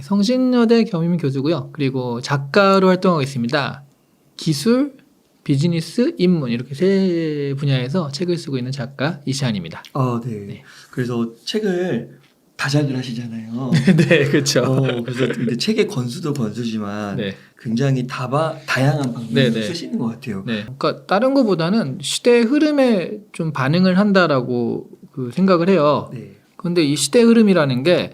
성신여대 겸임 교수고요. 그리고 작가로 활동하고 있습니다. 기술, 비즈니스, 인문 이렇게 세 분야에서 책을 쓰고 있는 작가 이시안입니다. 네. 네. 그래서 책을 다작을 하시잖아요. 네, 그렇죠. 그래서 근데 책의 권수도 권수지만 네. 굉장히 다양한 방법을 네, 네. 쓰시는 것 같아요. 네. 그러니까 다른 것보다는 시대의 흐름에 좀 반응을 한다라고 생각을 해요. 네. 그런데 이 시대 흐름이라는 게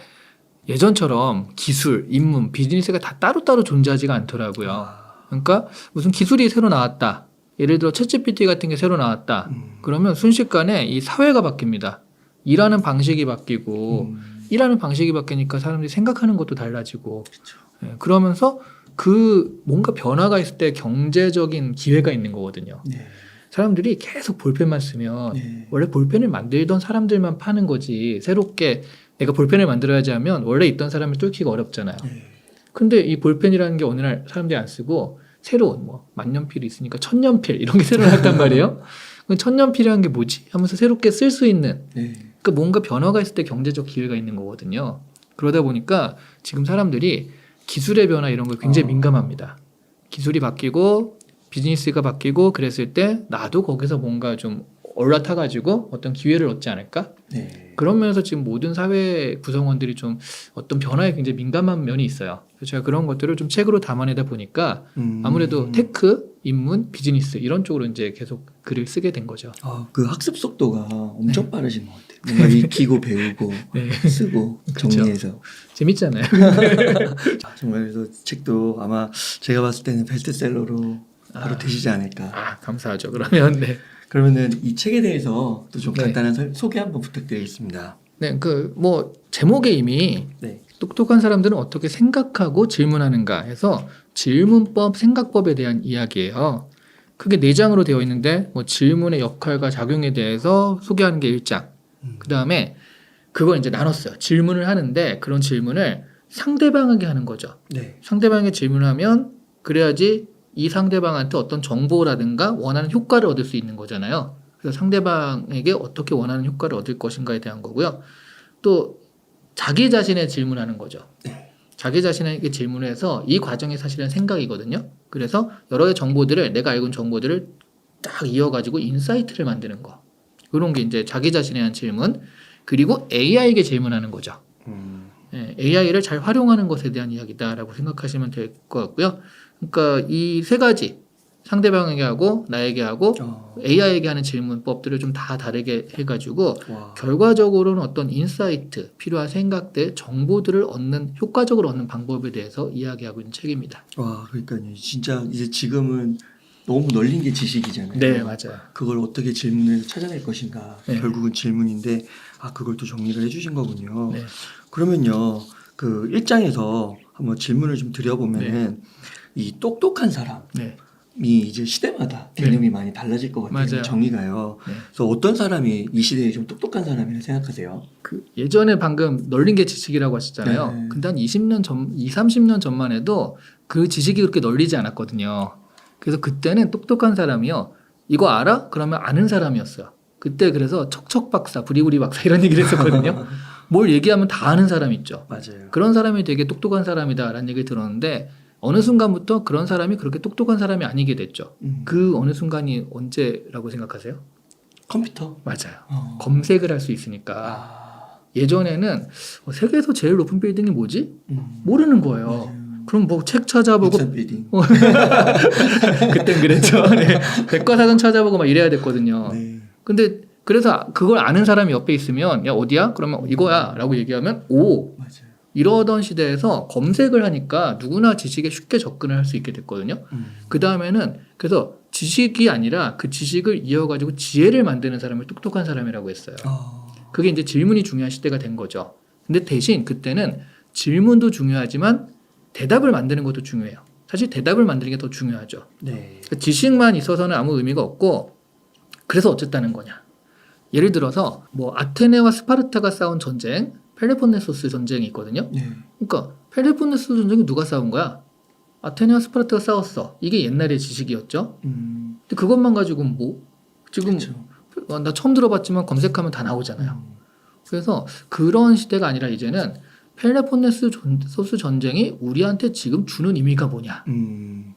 예전처럼 기술, 인문, 비즈니스가 다 따로따로 존재하지가 않더라고요. 그러니까 무슨 기술이 새로 나왔다. 예를 들어 챗GPT 같은 게 새로 나왔다. 그러면 순식간에 이 사회가 바뀝니다. 일하는 방식이 바뀌고 일하는 방식이 바뀌니까 사람들이 생각하는 것도 달라지고 그렇죠. 그러면서 그 뭔가 변화가 있을 때 경제적인 기회가 있는 거거든요. 네. 사람들이 계속 볼펜만 쓰면 네. 원래 볼펜을 만들던 사람들만 파는 거지 새롭게 내가 볼펜을 만들어야지 하면 원래 있던 사람을 뚫기가 어렵잖아요. 네. 근데 이 볼펜이라는 게 어느 날 사람들이 안 쓰고 새로운 뭐 만년필이 있으니까 천년필 이런 게 새로 나왔단 말이에요. 그 천년필이라는 게 뭐지? 하면서 새롭게 쓸 수 있는 네. 그러니까 뭔가 변화가 있을 때 경제적 기회가 있는 거거든요. 그러다 보니까 지금 사람들이 기술의 변화 이런 걸 굉장히 민감합니다. 기술이 바뀌고 비즈니스가 바뀌고 그랬을 때 나도 거기서 뭔가 좀 올라타가지고 어떤 기회를 얻지 않을까? 네. 그런 면에서 지금 모든 사회 구성원들이 좀 어떤 변화에 굉장히 민감한 면이 있어요. 그래서 제가 그런 것들을 좀 책으로 담아내다 보니까 아무래도 테크, 인문, 비즈니스 이런 쪽으로 이제 계속 글을 쓰게 된 거죠. 그 학습 속도가 엄청 빠르신 것 같아요. 뭔가 익히고 배우고 네. 쓰고 정리해서 재밌잖아요. 정말 그래서 책도 아마 제가 봤을 때는 베스트셀러로 바로 되시지 않을까. 감사하죠. 그러면 네. 그러면은 이 책에 대해서 또 좀 네. 간단한 소개 한번 부탁드리겠습니다. 네, 뭐 제목에 이미 네. 똑똑한 사람들은 어떻게 생각하고 질문하는가 해서 질문법, 생각법에 대한 이야기예요. 크게 4장으로 되어 있는데 뭐 질문의 역할과 작용에 대해서 소개하는 게 1장. 그다음에 그걸 이제 나눴어요. 질문을 하는데 그런 질문을 상대방에게 하는 거죠. 네. 상대방에게 질문하면 그래야지 이 상대방한테 어떤 정보라든가 원하는 효과를 얻을 수 있는 거잖아요. 그래서 상대방에게 어떻게 원하는 효과를 얻을 것인가에 대한 거고요. 또 자기 자신의 질문하는 거죠. 네. 자기 자신에게 질문을 해서 이 과정이 사실은 생각이거든요. 그래서 여러 개의 정보들을 내가 알고 있는 정보들을 딱 이어가지고 인사이트를 만드는 거. 그런 게 이제 자기 자신에 대한 질문. 그리고 AI에게 질문하는 거죠. AI를 잘 활용하는 것에 대한 이야기다라고 생각하시면 될 것 같고요. 그러니까 이 3가지 상대방에게 하고 나에게 하고 AI에게 하는 질문법들을 좀 다 다르게 해가지고 결과적으로는 어떤 인사이트, 필요한 생각들, 정보들을 얻는 효과적으로 얻는 방법에 대해서 이야기하고 있는 책입니다. 그러니까요. 진짜 이제 지금은 너무 널린 게 지식이잖아요. 네, 맞아요. 그걸 어떻게 질문해서 찾아낼 것인가. 네. 결국은 질문인데 그걸 또 정리를 해주신 거군요. 네. 그러면요. 그 1장에서 한번 질문을 좀 드려보면은 이 똑똑한 사람이 네. 이제 시대마다 개념이 많이 달라질 것 같아요. 맞아요. 정의가요. 네. 그래서 어떤 사람이 이 시대에 좀 똑똑한 사람이라고 생각하세요? 예전에 방금 널린 게 지식이라고 하셨잖아요. 네. 근데 한 30년 전만 해도 그 지식이 그렇게 널리지 않았거든요. 그래서 그때는 똑똑한 사람이요. 이거 알아? 그러면 아는 사람이었어요. 그때 그래서 척척 박사, 부리부리 박사 이런 얘기를 했었거든요. 뭘 얘기하면 다 아는 사람 있죠. 맞아요. 그런 사람이 되게 똑똑한 사람이다라는 얘기를 들었는데 어느 순간부터 그런 사람이 그렇게 똑똑한 사람이 아니게 됐죠. 그 어느 순간이 언제라고 생각하세요? 컴퓨터? 맞아요. 검색을 할 수 있으니까. 예전에는 세계에서 제일 높은 빌딩이 뭐지? 모르는 거예요. 맞아요. 그럼 뭐 책 찾아보고 빌딩. 그땐 그랬죠. 네. 백과사전 찾아보고 막 이래야 됐거든요. 네. 근데 그래서 그걸 아는 사람이 옆에 있으면 야 어디야? 그러면 이거야 라고 얘기하면 오 맞아요. 이러던 시대에서 검색을 하니까 누구나 지식에 쉽게 접근을 할 수 있게 됐거든요. 그 다음에는 그래서 지식이 아니라 그 지식을 이어가지고 지혜를 만드는 사람을 똑똑한 사람이라고 했어요. 그게 이제 질문이 중요한 시대가 된 거죠. 근데 대신 그때는 질문도 중요하지만 대답을 만드는 것도 중요해요. 사실 대답을 만드는 게 더 중요하죠. 네. 그러니까 지식만 있어서는 아무 의미가 없고 그래서 어쨌다는 거냐. 예를 들어서 뭐 아테네와 스파르타가 싸운 전쟁, 펠로폰네소스 전쟁이 있거든요. 네. 그러니까 펠로폰네소스 전쟁이 누가 싸운 거야? 아테네와 스파르타가 싸웠어. 이게 옛날의 지식이었죠. 근데 그것만 가지고 뭐 지금 나 처음 들어봤지만 검색하면 다 나오잖아요. 그래서 그런 시대가 아니라 이제는 펠레폰네스 소스 전쟁이 우리한테 지금 주는 의미가 뭐냐?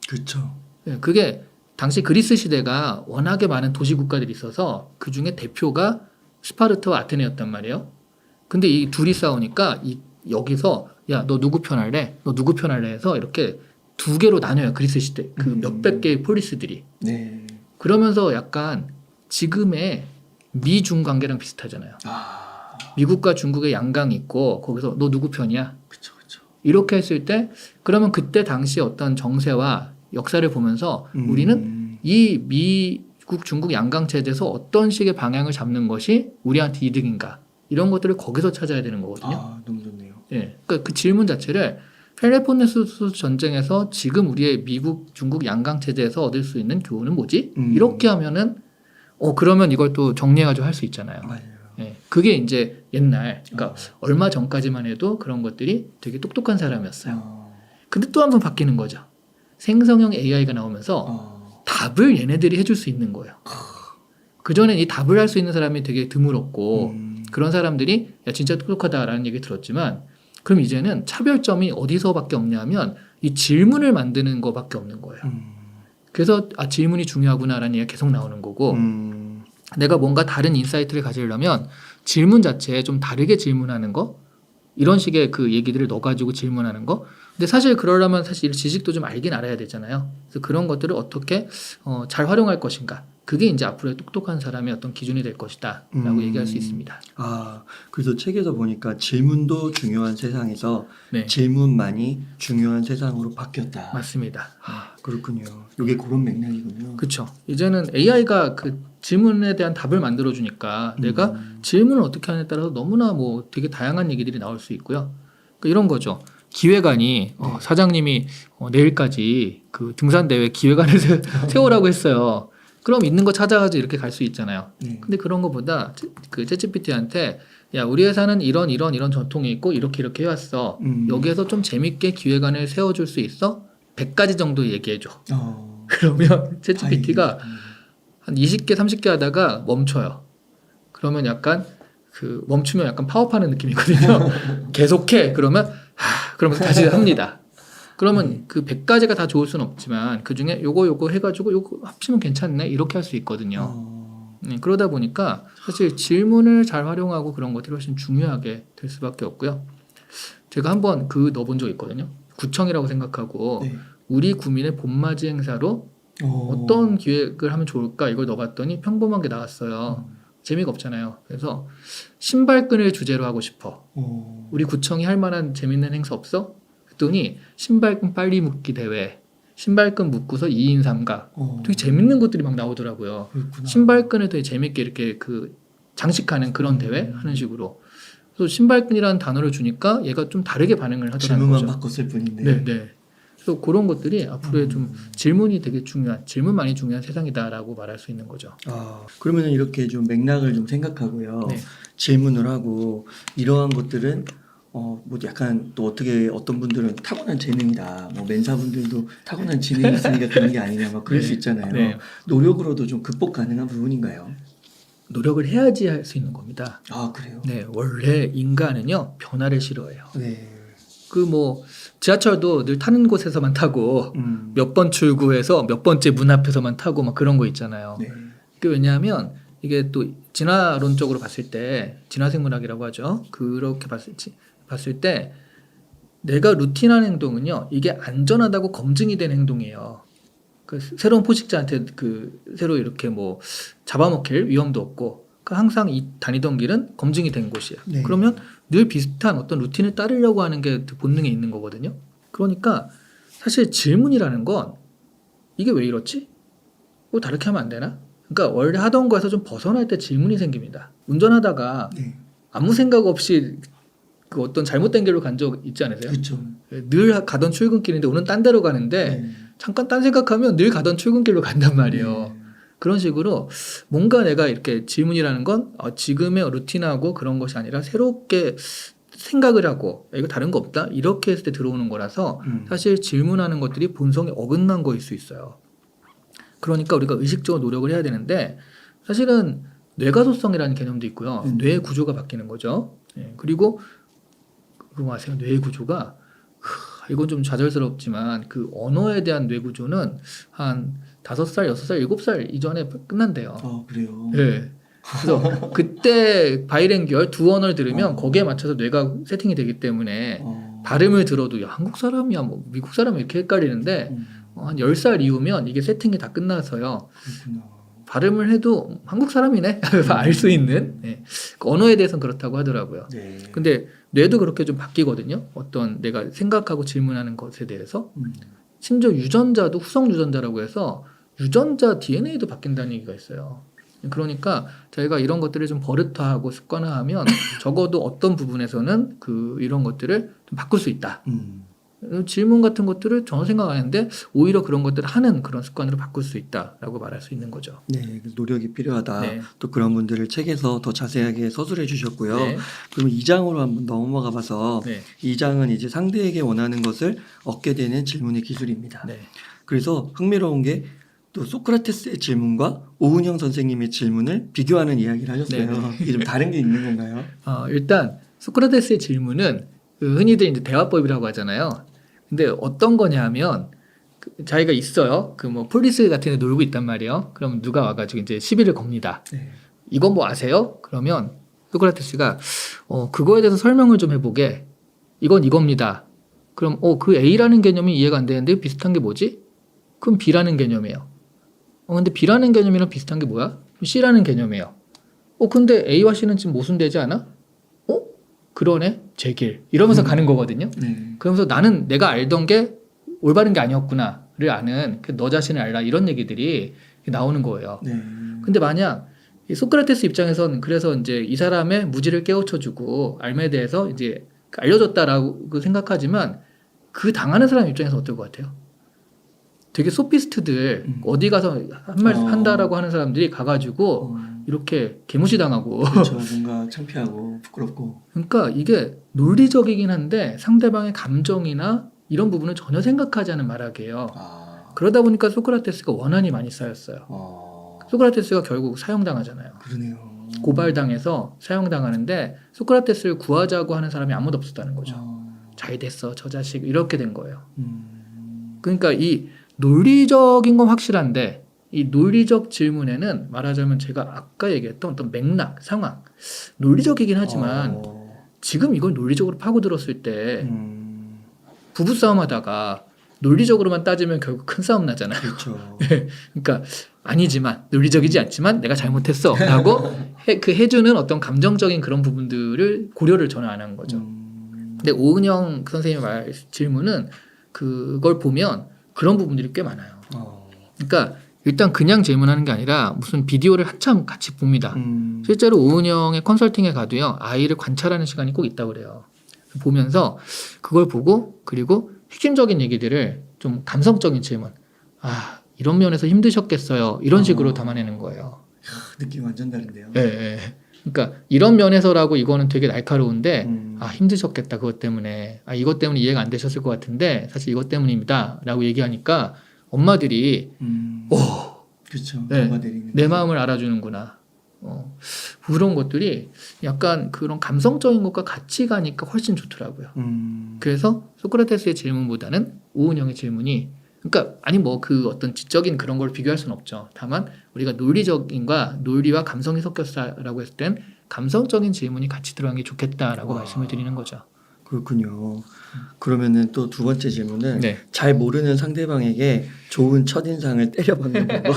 그렇죠. 예, 그게 당시 그리스 시대가 워낙에 많은 도시 국가들이 있어서 그 중에 대표가 스파르타와 아테네였단 말이에요. 근데 이 둘이 싸우니까 여기서 야, 너 누구 편할래? 너 누구 편할래? 해서 이렇게 두 개로 나뉘어요. 그리스 시대 그 몇백 개의 폴리스들이. 네. 그러면서 약간 지금의 미중 관계랑 비슷하잖아요. 아, 미국과 중국의 양강이 있고 거기서 너 누구 편이야? 그렇죠, 그렇죠. 이렇게 했을 때 그러면 그때 당시 어떤 정세와 역사를 보면서 우리는 이 미국 중국 양강 체제에서 어떤 식의 방향을 잡는 것이 우리한테 이득인가 이런 것들을 거기서 찾아야 되는 거거든요. 아, 너무 좋네요. 예, 그러니까 그 질문 자체를 펠레폰네수 전쟁에서 지금 우리의 미국 중국 양강 체제에서 얻을 수 있는 교훈은 뭐지? 이렇게 하면은 그러면 이걸 또 정리해가지고 할 수 있잖아요. 맞아요. 예, 그게 이제 옛날, 그러니까 얼마 전까지만 해도 그런 것들이 되게 똑똑한 사람이었어요. 근데 또 한 번 바뀌는 거죠. 생성형 AI가 나오면서 답을 얘네들이 해줄 수 있는 거예요. 그전엔 이 답을 할 수 있는 사람이 되게 드물었고 그런 사람들이 야 진짜 똑똑하다라는 얘기 들었지만 그럼 이제는 차별점이 어디서밖에 없냐면 이 질문을 만드는 거밖에 없는 거예요. 그래서 질문이 중요하구나라는 얘기가 계속 나오는 거고 내가 뭔가 다른 인사이트를 가지려면 질문 자체에 좀 다르게 질문하는 거 이런 식의 그 얘기들을 넣어가지고 질문하는 거. 근데 사실 그러려면 사실 지식도 좀 알긴 알아야 되잖아요. 그래서 그런 것들을 어떻게 잘 활용할 것인가. 그게 이제 앞으로의 똑똑한 사람의 어떤 기준이 될 것이다 라고 얘기할 수 있습니다. 아, 그래서 책에서 보니까 질문도 중요한 세상에서 네. 질문만이 중요한 세상으로 바뀌었다. 맞습니다. 아, 그렇군요. 이게 그런 맥락이군요. 그렇죠. 이제는 AI가 그 질문에 대한 답을 만들어주니까 내가 질문을 어떻게 하느냐에 따라서 너무나 뭐 되게 다양한 얘기들이 나올 수 있고요. 그러니까 이런 거죠. 기획안이 사장님이 내일까지 그 등산대회 기획안을 세우라고 했어요. 그럼 있는 거 찾아가지고 이렇게 갈 수 있잖아요. 근데 그런 거보다 그 챗GPT한테 야 우리 회사는 이런 전통이 있고 이렇게 해왔어. 여기에서 좀 재밌게 기획안을 세워줄 수 있어? 100가지 정도 얘기해줘. 그러면 챗GPT가 한 20개 30개 하다가 멈춰요. 그러면 약간 그 멈추면 약간 파업하는 느낌이거든요. 계속해. 그러면 그러면 다시 합니다. 그러면 그 100가지가 다 좋을 수는 없지만 그 중에 요거 해가지고 요거 합치면 괜찮네 이렇게 할 수 있거든요. 그러다 보니까 사실 질문을 잘 활용하고 그런 것들이 훨씬 중요하게 될 수밖에 없고요. 제가 한번 넣어본 적 있거든요. 구청이라고 생각하고 우리 구민의 봄맞이 행사로 어떤 기획을 하면 좋을까 이걸 넣어봤더니 평범한 게 나왔어요. 재미가 없잖아요. 그래서 신발끈을 주제로 하고 싶어. 우리 구청이 할 만한 재밌는 행사 없어? 그랬더니 신발끈 빨리 묶기 대회, 신발끈 묶고서 2인 3각 되게 재밌는 것들이 막 나오더라고요. 그렇구나. 신발끈을 되게 재밌게 이렇게 그 장식하는 그런 대회 하는 식으로. 그래서 신발끈이라는 단어를 주니까 얘가 좀 다르게 반응을 하더라고요. 질문만 바꿨을 뿐인데. 네. 그래서 그런 것들이 앞으로의 좀 질문이 되게 중요한, 질문만이 중요한 세상이다라고 말할 수 있는 거죠. 그러면 이렇게 좀 맥락을 좀 생각하고요. 네. 질문을 하고 이러한 것들은 뭐 약간 또 어떤 분들은 타고난 재능이다. 뭐 멘사분들도 타고난 지능이 있으니까 그런 게 아니냐 막 그럴 수 있잖아요. 네. 노력으로도 좀 극복 가능한 부분인가요? 노력을 해야지 할 수 있는 겁니다. 아, 그래요? 네, 원래 인간은요 변화를 싫어해요. 네. 그 뭐 지하철도 늘 타는 곳에서만 타고 몇 번 출구에서 몇 번째 문 앞에서만 타고 막 그런 거 있잖아요. 네. 그 왜냐하면 이게 또 진화론적으로 봤을 때 진화생물학이라고 하죠. 그렇게 봤을 때 내가 루틴한 행동은요 이게 안전하다고 검증이 된 행동이에요. 그 새로운 포식자한테 그 새로 이렇게 뭐 잡아먹힐 위험도 없고 항상 다니던 길은 검증이 된 곳이에요. 네. 그러면 늘 비슷한 어떤 루틴을 따르려고 하는 게 본능에 있는 거거든요. 그러니까 사실 질문이라는 건 이게 왜 이렇지? 뭐 다르게 하면 안 되나? 그러니까 원래 하던 거에서 좀 벗어날 때 질문이 생깁니다. 운전하다가 아무 생각 없이 그 어떤 잘못된 길로 간 적 있지 않으세요? 그렇죠. 늘 가던 출근길인데 오늘 딴 데로 가는데 잠깐 딴 생각하면 늘 가던 출근길로 간단 말이에요. 그런 식으로 뭔가 내가 이렇게 질문이라는 건 지금의 루틴하고 그런 것이 아니라 새롭게 생각을 하고 이거 다른 거 없다? 이렇게 했을 때 들어오는 거라서 사실 질문하는 것들이 본성에 어긋난 거일 수 있어요. 그러니까 우리가 의식적으로 노력을 해야 되는데 사실은 뇌가소성이라는 개념도 있고요. 뇌 구조가 바뀌는 거죠. 그리고 그거 아세요? 뇌 구조가 이건 좀 좌절스럽지만 그 언어에 대한 뇌 구조는 한 5살, 6살, 7살 이전에 끝난대요. 그래요. 네. 그래서 그때 바이랭귀얼 두 언어를 들으면 거기에 맞춰서 뇌가 세팅이 되기 때문에 발음을 들어도 야, 한국 사람이야 뭐 미국 사람이 이렇게 헷갈리는데 한 10살 이후면 이게 세팅이 다 끝나서요. 그렇구나. 발음을 해도 한국 사람이네 알 수 있는 네. 그 언어에 대해서는 그렇다고 하더라고요. 네. 근데 뇌도 그렇게 좀 바뀌거든요. 어떤 내가 생각하고 질문하는 것에 대해서 심지어 유전자도 후성 유전자라고 해서 유전자 DNA도 바뀐다는 얘기가 있어요. 그러니까 저희가 이런 것들을 좀 버릇화하고 습관화하면 적어도 어떤 부분에서는 이런 것들을 좀 바꿀 수 있다. 질문 같은 것들을 전혀 생각 안 했는데 오히려 그런 것들을 하는 그런 습관으로 바꿀 수 있다라고 말할 수 있는 거죠. 네, 노력이 필요하다. 네. 또 그런 분들을 책에서 더 자세하게 서술해 주셨고요. 네. 그럼 2장으로 한번 넘어가 봐서 네. 2장은 이제 상대에게 원하는 것을 얻게 되는 질문의 기술입니다. 네. 그래서 흥미로운 게 또 소크라테스의 질문과 오은영 선생님의 질문을 비교하는 이야기를 하셨어요. 네. 이게 좀 다른 게 있는 건가요? 일단 소크라테스의 질문은 흔히들 이제 대화법이라고 하잖아요. 근데 어떤 거냐면 자기가 있어요. 뭐 폴리스 같은 데 놀고 있단 말이에요. 그럼 누가 와가지고 이제 시비를 겁니다. 네. 이건 뭐 아세요? 그러면 소크라테스가 그거에 대해서 설명을 좀 해보게. 이건 이겁니다. 그럼 그 A라는 개념이 이해가 안 되는데 비슷한 게 뭐지? 그럼 B라는 개념이에요. 근데 B라는 개념이랑 비슷한 게 뭐야? C라는 개념이에요. 근데 A와 C는 지금 모순되지 않아? 그러네? 제 길. 이러면서 가는 거거든요. 네. 그러면서 나는 내가 알던 게 올바른 게 아니었구나를 아는 너 자신을 알라 이런 얘기들이 나오는 거예요. 네. 근데 만약 이 소크라테스 입장에서는 그래서 이제 이 사람의 무지를 깨우쳐주고 알에 대해서 이제 알려줬다라고 생각하지만 그 당하는 사람 입장에서 어떨 것 같아요? 되게 소피스트들 어디 가서 한 말 한다라고 하는 사람들이 가가지고 이렇게 개무시당하고 그렇죠. 뭔가 창피하고 부끄럽고. 그러니까 이게 논리적이긴 한데 상대방의 감정이나 이런 부분을 전혀 생각하지 않은 말하기예요. 그러다 보니까 소크라테스가 원한이 많이 쌓였어요. 소크라테스가 결국 사형당하잖아요. 그러네요. 고발당해서 사형당하는데 소크라테스를 구하자고 하는 사람이 아무도 없었다는 거죠. 잘 됐어 저 자식 이렇게 된 거예요. 그러니까 이 논리적인 건 확실한데 이 논리적 질문에는 말하자면 제가 아까 얘기했던 어떤 맥락, 상황 논리적이긴 하지만 지금 이걸 논리적으로 파고들었을 때 부부싸움 하다가 논리적으로만 따지면 결국 큰 싸움 나잖아요. 그렇죠. 그러니까 아니지만 논리적이지 않지만 내가 잘못했어 라고 해주는 어떤 감정적인 그런 부분들을 고려를 전혀 안 한 거죠. 근데 오은영 선생님의 말 질문은 그걸 보면 그런 부분들이 꽤 많아요. 그러니까 일단 그냥 질문하는 게 아니라 무슨 비디오를 한참 같이 봅니다. 실제로 오은영의 컨설팅에 가도요. 아이를 관찰하는 시간이 꼭 있다고 그래요. 보면서 그걸 보고 그리고 핵심적인 얘기들을 좀 감성적인 질문. 이런 면에서 힘드셨겠어요. 이런 식으로 담아내는 거예요. 느낌 완전 다른데요. 네. 그러니까 이런 면에서라고 이거는 되게 날카로운데 힘드셨겠다 그것 때문에 이것 때문에 이해가 안 되셨을 것 같은데 사실 이것 때문입니다 라고 얘기하니까 엄마들이 그렇죠. 네, 내 마음을 알아주는구나 그런 것들이 약간 그런 감성적인 것과 같이 가니까 훨씬 좋더라고요. 그래서 소크라테스의 질문보다는 오은영의 질문이 그러니까 뭐 그 어떤 지적인 그런 걸 비교할 수는 없죠. 다만 우리가 논리적인과 논리와 감성이 섞였다라고 했을 땐 감성적인 질문이 같이 들어간 게 좋겠다라고 말씀을 드리는 거죠. 그렇군요. 그러면은 또 두 번째 질문은 네. 잘 모르는 상대방에게 좋은 첫인상을 때려박는 방법.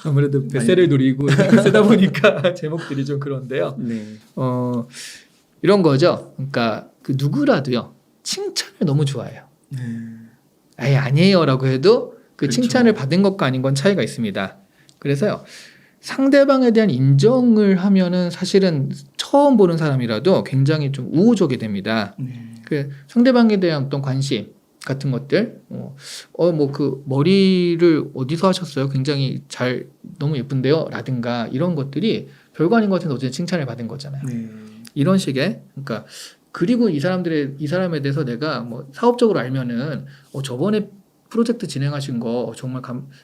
아무래도 뱃살을 노리고 쓰다 보니까 제목들이 좀 그런데요. 네. 이런 거죠. 그러니까 그 누구라도요 칭찬을 너무 좋아해요. 아니에요라고 해도 그 그렇죠. 칭찬을 받은 것과 아닌 건 차이가 있습니다. 그래서요 상대방에 대한 인정을 하면은 사실은 처음 보는 사람이라도 굉장히 좀 우호적이 됩니다. 그 상대방에 대한 어떤 관심 같은 것들, 뭐 그 머리를 어디서 하셨어요? 굉장히 잘 너무 예쁜데요? 라든가 이런 것들이 별거 아닌 것 같은데 어쨌든 칭찬을 받은 거잖아요. 이런 식의 그러니까 그리고 이 사람에 대해서 내가 뭐 사업적으로 알면은 저번에 프로젝트 진행하신 거 정말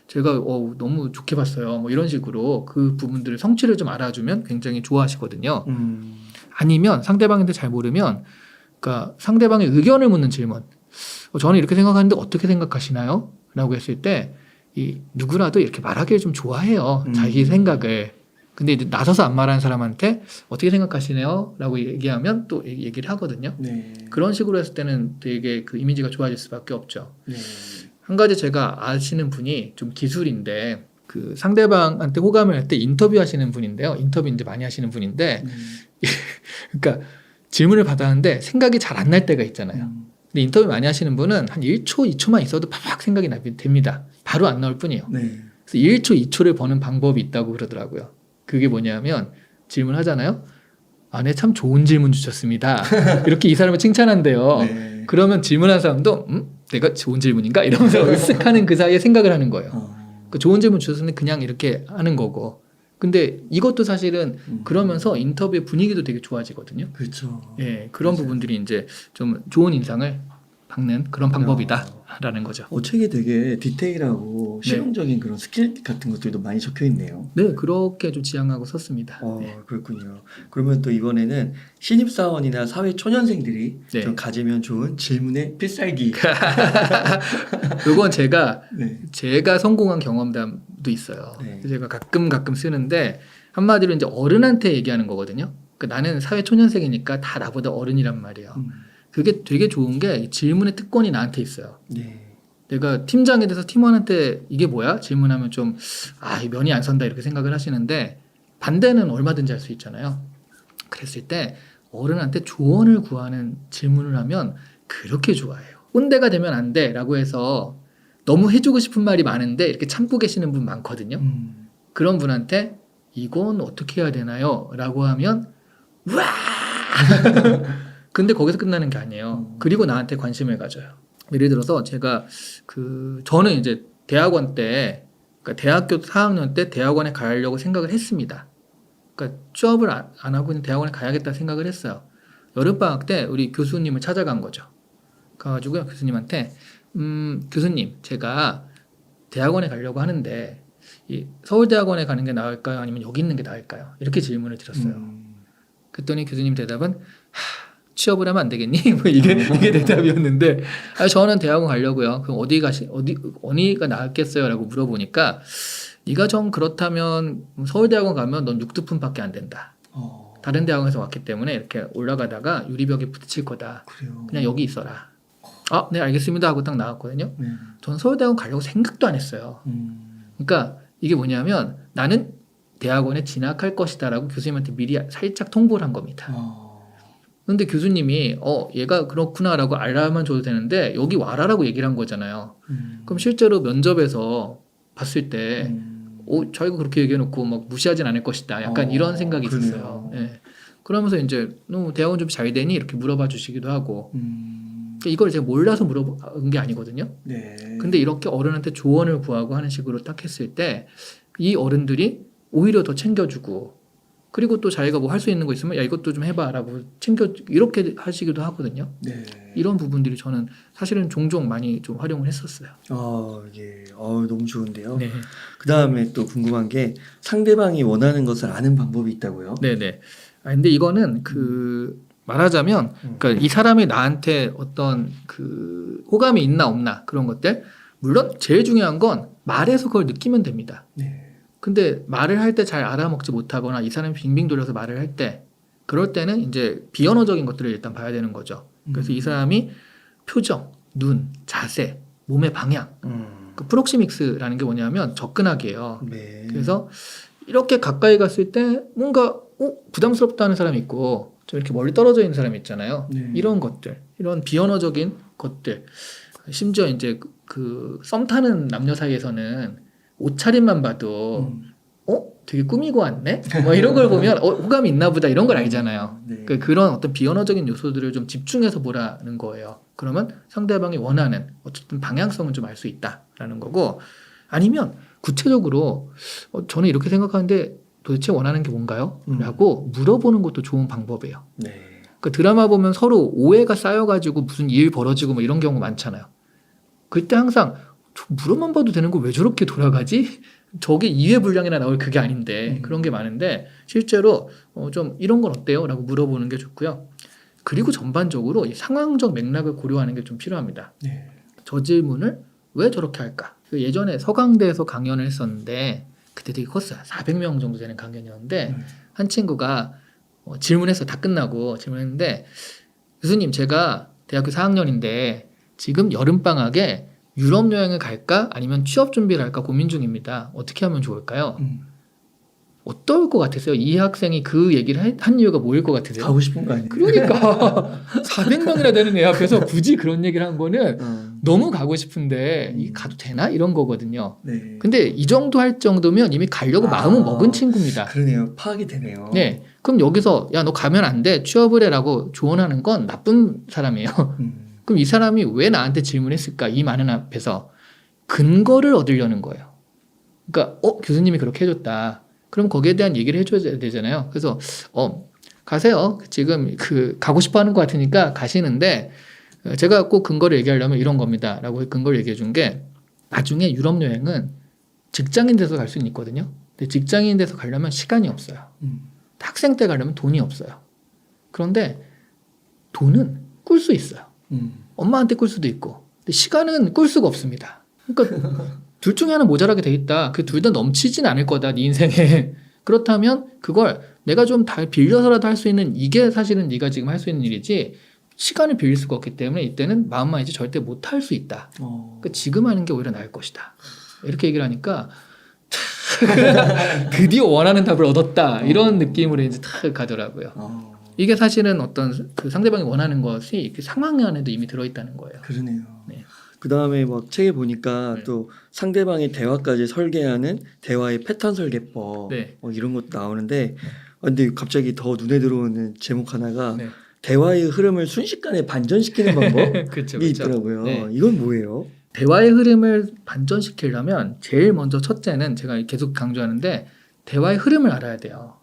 제가 너무 좋게 봤어요. 뭐 이런 식으로 그 부분들을 성취를 좀 알아주면 굉장히 좋아하시거든요. 아니면 상대방한테 잘 모르면 그러니까 상대방의 의견을 묻는 질문. 저는 이렇게 생각하는데 어떻게 생각하시나요? 라고 했을 때 이 누구라도 이렇게 말하기를 좀 좋아해요. 자기 생각을. 근데 이제 나서서 안 말하는 사람한테 어떻게 생각하시네요? 라고 얘기하면 또 얘기를 하거든요. 네. 그런 식으로 했을 때는 되게 그 이미지가 좋아질 수밖에 없죠. 네. 한 가지 제가 아시는 분이 좀 기술인데 그 상대방한테 호감을 할 때 인터뷰 하시는 분인데요. 인터뷰 이제 많이 하시는 분인데 그러니까 질문을 받았는데 생각이 잘 안 날 때가 있잖아요. 근데 인터뷰 많이 하시는 분은 한 1초, 2초만 있어도 팍팍 생각이 됩니다. 바로 안 나올 뿐이에요. 네. 그래서 1초, 2초를 버는 방법이 있다고 그러더라고요. 그게 뭐냐면 질문하잖아요. 아, 네, 참 좋은 질문 주셨습니다. 이렇게 이 사람을 칭찬한대요. 네. 그러면 질문한 사람도 내가 좋은 질문인가? 이러면서 으쓱하는 그 사이에 생각을 하는 거예요. 그 좋은 질문 주셨으면 그냥 이렇게 하는 거고. 근데 이것도 사실은 그러면서 인터뷰의 분위기도 되게 좋아지거든요. 그렇죠. 예, 그런 맞아요. 부분들이 이제 좀 좋은 인상을 받는 그런 방법이다라는 거죠. 책에 되게 디테일하고 네. 실용적인 그런 스킬 같은 것들도 많이 적혀 있네요. 네, 그렇게 좀 지향하고 썼습니다. 네. 그렇군요. 그러면 또 이번에는 신입사원이나 사회 초년생들이 네. 좀 가지면 좋은 질문의 필살기. 이건 제가 네. 성공한 경험담도 있어요. 네. 제가 가끔 쓰는데 한마디로 이제 어른한테 얘기하는 거거든요. 그러니까 나는 사회 초년생이니까 다 나보다 어른이란 말이에요. 그게 되게 좋은 게 질문의 특권이 나한테 있어요. 네. 내가 팀장에 대해서 팀원한테 이게 뭐야? 질문하면 좀 이 면이 안 선다 이렇게 생각을 하시는데 반대는 얼마든지 할 수 있잖아요. 그랬을 때 어른한테 조언을 구하는 질문을 하면 그렇게 좋아해요. 꼰대가 되면 안 돼라고 해서 너무 해주고 싶은 말이 많은데 이렇게 참고 계시는 분 많거든요. 그런 분한테 이건 어떻게 해야 되나요? 라고 하면 와! 근데 거기서 끝나는 게 아니에요. 그리고 나한테 관심을 가져요. 예를 들어서 제가 저는 이제 대학원 때, 그러니까 대학교 4학년 때 대학원에 가려고 생각을 했습니다. 그러니까 취업을 안 하고 있는 대학원에 가야겠다 생각을 했어요. 여름방학 때 우리 교수님을 찾아간 거죠. 가가지고 교수님한테, 교수님, 제가 대학원에 가려고 하는데, 이 서울대학원에 가는 게 나을까요? 아니면 여기 있는 게 나을까요? 이렇게 질문을 드렸어요. 그랬더니 교수님 대답은, 취업을 하면 안 되겠니? 뭐 이게 대답이었는데, 저는 대학원 가려고요. 그럼 어디가 나을겠어요? 라고 물어보니까, 네가 좀 그렇다면 서울대학원 가면 넌 6등분밖에 안 된다. 다른 대학원에서 왔기 때문에 이렇게 올라가다가 유리벽에 부딪힐 거다. 그래요. 그냥 여기 있어라. 네, 알겠습니다. 하고 딱 나왔거든요. 네. 저는 서울대학원 가려고 생각도 안 했어요. 그러니까 이게 뭐냐면 나는 대학원에 진학할 것이다라고 교수님한테 미리 살짝 통보를 한 겁니다. 그런데 교수님이 얘가 그렇구나라고 알아만 줘도 되는데 여기 와라라고 얘기를 한 거잖아요. 그럼 실제로 면접에서 봤을 때 자기가 그렇게 얘기해놓고 막 무시하진 않을 것이다. 약간 이런 생각이 있었어요. 예. 그러면서 이제 너 대학원 준비 잘 되니? 이렇게 물어봐 주시기도 하고. 이걸 제가 몰라서 물어본 게 아니거든요. 네. 근데 이렇게 어른한테 조언을 구하고 하는 식으로 딱 했을 때 이 어른들이 오히려 더 챙겨주고 그리고 또 자기가 뭐 할 수 있는 거 있으면 야 이것도 좀 해봐라고 이렇게 하시기도 하거든요. 네. 이런 부분들이 저는 사실은 종종 많이 좀 활용을 했었어요. 예. 너무 좋은데요. 네. 그 다음에 또 궁금한 게 상대방이 원하는 것을 아는 방법이 있다고요? 네네. 근데 이거는 말하자면 그러니까 이 사람이 나한테 어떤 호감이 있나 없나 그런 것들 물론 제일 중요한 건 말해서 그걸 느끼면 됩니다. 네. 근데 말을 할 때 잘 알아먹지 못하거나 이 사람이 빙빙 돌려서 말을 할 때 그럴 때는 이제 비언어적인 것들을 일단 봐야 되는 거죠. 그래서 이 사람이 표정, 눈, 자세, 몸의 방향 그 프록시믹스라는 게 뭐냐면 접근하기예요. 네. 그래서 이렇게 가까이 갔을 때 뭔가 부담스럽다는 사람이 있고 좀 이렇게 멀리 떨어져 있는 사람이 있잖아요. 네. 이런 것들, 이런 비언어적인 것들 심지어 이제 썸 타는 남녀 사이에서는 옷차림만 봐도 되게 꾸미고 왔네? 뭐 이런 걸 보면 호감이 있나 보다 이런 걸 알잖아요. 네. 그런 어떤 비언어적인 요소들을 좀 집중해서 보라는 거예요. 그러면 상대방이 원하는 어쨌든 방향성은 좀 알 수 있다라는 거고 아니면 구체적으로 저는 이렇게 생각하는데 도대체 원하는 게 뭔가요? 라고 물어보는 것도 좋은 방법이에요. 네. 그 드라마 보면 서로 오해가 쌓여가지고 무슨 일 벌어지고 뭐 이런 경우 많잖아요. 그때 항상 물어만 봐도 되는 거 왜 저렇게 돌아가지? 저게 2회 분량이나 나올 그게 아닌데 음. 그런 게 많은데 실제로 좀 이런 건 어때요? 라고 물어보는 게 좋고요. 그리고 전반적으로 이 상황적 맥락을 고려하는 게 좀 필요합니다. 네. 저 질문을 왜 저렇게 할까? 그 예전에 서강대에서 강연을 했었는데 그때 되게 컸어요. 400명 정도 되는 강연이었는데 한 친구가 질문해서 다 끝나고 질문했는데 교수님 제가 대학교 4학년인데 지금 여름방학에 유럽 여행을 갈까 아니면 취업 준비를 할까 고민 중입니다. 어떻게 하면 좋을까요? 어떨 것 같으세요? 이 학생이 그 얘기를 한 이유가 뭐일 것 같으세요? 가고 싶은 거 아니에요? 그러니까 400명이나 되는 애 앞에서 굳이 그런 얘기를 한 거는 어. 너무 가고 싶은데 이 가도 되나? 이런 거거든요. 네. 근데 이 정도 할 정도면 이미 가려고 마음은 먹은 친구입니다. 그러네요. 파악이 되네요. 네. 그럼 여기서 야 너 가면 안 돼. 취업을 해라고 조언하는 건 나쁜 사람이에요. 그럼 이 사람이 왜 나한테 질문했을까? 이 많은 앞에서 근거를 얻으려는 거예요. 그러니까 교수님이 그렇게 해줬다. 그럼 거기에 대한 얘기를 해줘야 되잖아요. 그래서 가세요. 지금 가고 싶어하는 것 같으니까 가시는데 제가 꼭 근거를 얘기하려면 이런 겁니다.라고 근거를 얘기해 준 게 나중에 유럽 여행은 직장인 돼서 갈 수는 있거든요. 근데 직장인 돼서 가려면 시간이 없어요. 학생 때 가려면 돈이 없어요. 그런데 돈은 꿀 수 있어요. 엄마한테 꿀 수도 있고, 근데 시간은 꿀 수가 없습니다. 그러니까 둘 중에 하나 모자라게 돼 있다. 그 둘 다 넘치진 않을 거다, 네 인생에. 그렇다면 그걸 내가 좀 다 빌려서라도 할 수 있는 이게 사실은 네가 지금 할 수 있는 일이지 시간을 빌릴 수가 없기 때문에 이때는 마음만 이제 절대 못 할 수 있다. 그러니까 지금 하는 게 오히려 나을 것이다. 이렇게 얘기를 하니까 드디어 원하는 답을 얻었다. 이런 느낌으로 이제 탁 가더라고요. 이게 사실은 어떤 그 상대방이 원하는 것이 그 상황 안에도 이미 들어있다는 거예요. 그러네요. 네. 그 다음에 막 책에 보니까 네. 또 상대방의 대화까지 설계하는 대화의 패턴 설계법 네. 이런 것도 나오는데 근데 갑자기 더 눈에 들어오는 제목 하나가 네. 대화의 흐름을 순식간에 반전시키는 방법이 그렇죠, 있더라고요. 네. 이건 뭐예요? 대화의 흐름을 반전시키려면 제일 먼저 첫째는 제가 계속 강조하는데 대화의 흐름을 알아야 돼요.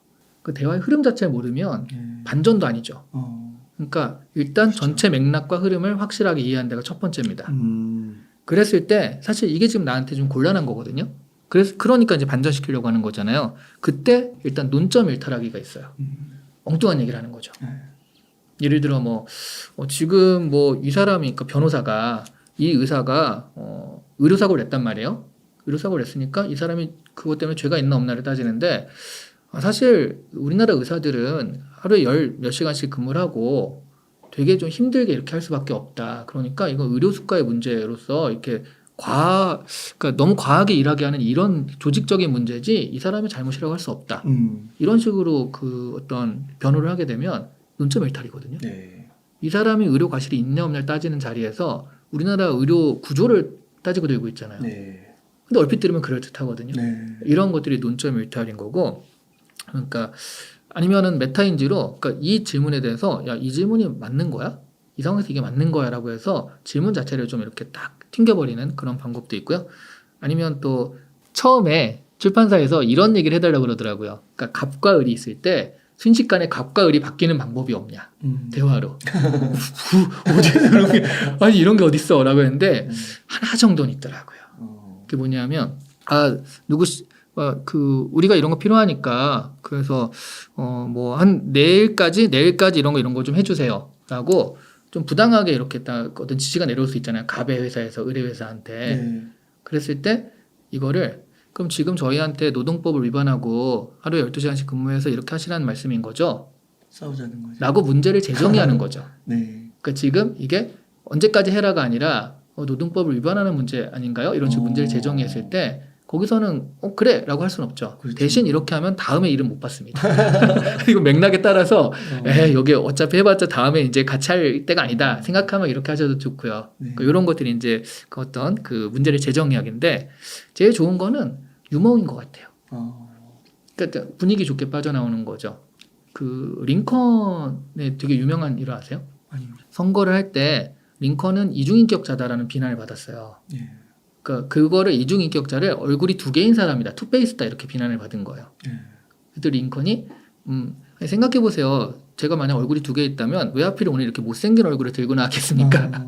그 대화의 흐름 자체를 모르면 반전도 아니죠. 그러니까 일단 그렇죠. 전체 맥락과 흐름을 확실하게 이해하는 데가 첫 번째입니다. 그랬을 때 사실 이게 지금 나한테 좀 곤란한 거거든요. 그러니까 이제 반전시키려고 하는 거잖아요. 그때 일단 논점 일탈하기가 있어요. 엉뚱한 얘기를 하는 거죠. 예를 들어 지금 이 사람이 그러니까 변호사가 이 의사가 의료사고를 냈단 말이에요. 의료사고를 냈으니까 이 사람이 그것 때문에 죄가 있나 없나를 따지는데 사실 우리나라 의사들은 하루에 몇 시간씩 근무를 하고 되게 좀 힘들게 이렇게 할 수밖에 없다. 그러니까 이건 의료 수가의 문제로서 이렇게 그러니까 너무 과하게 일하게 하는 이런 조직적인 문제지 이 사람의 잘못이라고 할 수 없다. 이런 식으로 그 어떤 변호를 하게 되면 논점 일탈이거든요. 네. 이 사람이 의료 과실이 있냐 없냐를 따지는 자리에서 우리나라 의료 구조를 따지고 들고 있잖아요. 네. 근데 얼핏 들으면 그럴듯하거든요. 네. 이런 것들이 논점 일탈인 거고, 그러니까 아니면은 메타인지로 그러니까 이 질문에 대해서 야, 이 질문이 맞는 거야? 이 상황에서 이게 맞는 거야라고 해서 질문 자체를 좀 이렇게 딱 튕겨버리는 그런 방법도 있고요. 아니면 또 처음에 출판사에서 이런 얘기를 해달라고 그러더라고요. 그러니까 갑과 을이 있을 때 순식간에 갑과 을이 바뀌는 방법이 없냐? 대화로. 어디서 그런 게, 아니, 이런 게 어딨어? 라고 했는데, 하나 정도는 있더라고요. 그게 뭐냐면, 우리가 이런 거 필요하니까, 그래서, 내일까지 이런 거 좀 해주세요. 라고, 좀 부당하게 이렇게 딱 어떤 지시가 내려올 수 있잖아요. 갑의 회사에서 의뢰회사한테. 네. 그랬을 때, 이거를, 그럼 지금 저희한테 노동법을 위반하고 하루에 12시간씩 근무해서 이렇게 하시라는 말씀인 거죠? 싸우자는 거죠. 라고 문제를 재정의하는 거죠. 네. 그러니까 지금 이게 언제까지 해라가 아니라 노동법을 위반하는 문제 아닌가요? 이런 식으로 문제를 재정의했을 때 거기서는 그래 라고 할 수는 없죠. 그렇죠. 대신 이렇게 하면 다음에 일은 못 받습니다. 그리고 맥락에 따라서 여기 어차피 해봤자 다음에 이제 같이 할 때가 아니다 생각하면 이렇게 하셔도 좋고요. 네. 그러니까 이런 것들이 이제 그 어떤 그 문제를 재정의하기인데 제일 좋은 거는 유머인 것 같아요. 그러니까 분위기 좋게 빠져나오는 거죠. 그 링컨의 되게 유명한 일화 아세요? 아니요. 선거를 할 때 링컨은 이중인격자다라는 비난을 받았어요. 네. 그러니까 그거를 이중인격자를 얼굴이 두 개인 사람이다, 투페이스다 이렇게 비난을 받은 거예요. 네. 그때 링컨이 생각해 보세요. 제가 만약 얼굴이 두 개 있다면 왜 하필 오늘 이렇게 못생긴 얼굴을 들고 나왔겠습니까?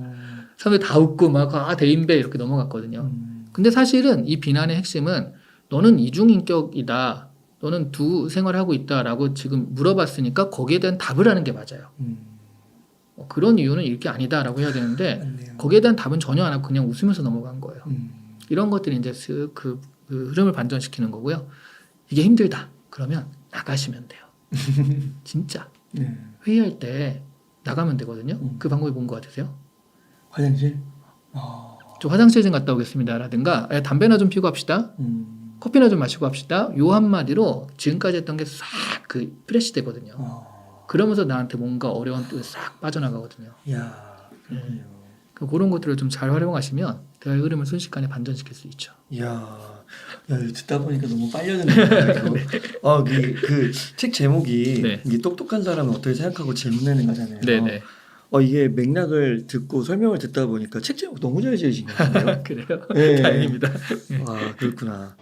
사람들 다 웃고 막 대인배 이렇게 넘어갔거든요. 근데 사실은 이 비난의 핵심은 너는 이중인격이다. 너는 두 생활하고 있다라고 지금 물어봤으니까 거기에 대한 답을 하는 게 맞아요. 그런 이유는 이렇게 아니다라고 해야 되는데 맞네요. 거기에 대한 답은 전혀 안 하고 그냥 웃으면서 넘어간 거예요. 음. 이런 것들이 이제 그 흐름을 반전시키는 거고요. 이게 힘들다. 그러면 나가시면 돼요. 진짜. 네. 회의할 때 나가면 되거든요. 음. 그 방법이 뭔 것 같으세요? 화장실? 저 화장실 좀 갔다 오겠습니다라든가 담배나 좀 피고 합시다. 커피나 좀 마시고 합시다. 요 한마디로 지금까지 했던 게 싹 그 프레시 되거든요. 그러면서 나한테 뭔가 어려운 또 싹 빠져나가거든요. 야, 그렇군요. 그런 것들을 좀 잘 활용하시면 대화의 흐름을 순식간에 반전시킬 수 있죠. 야, 이거 듣다 보니까 너무 빨려드네요. 그책 제목이 네. 이게 똑똑한 사람은 어떻게 생각하고 질문하는 거잖아요. 네네. 이게 맥락을 듣고 설명을 듣다 보니까 책 제목 너무 잘 지으신 것 같아요. 그래요? 네. 다행입니다. 아, 그렇구나.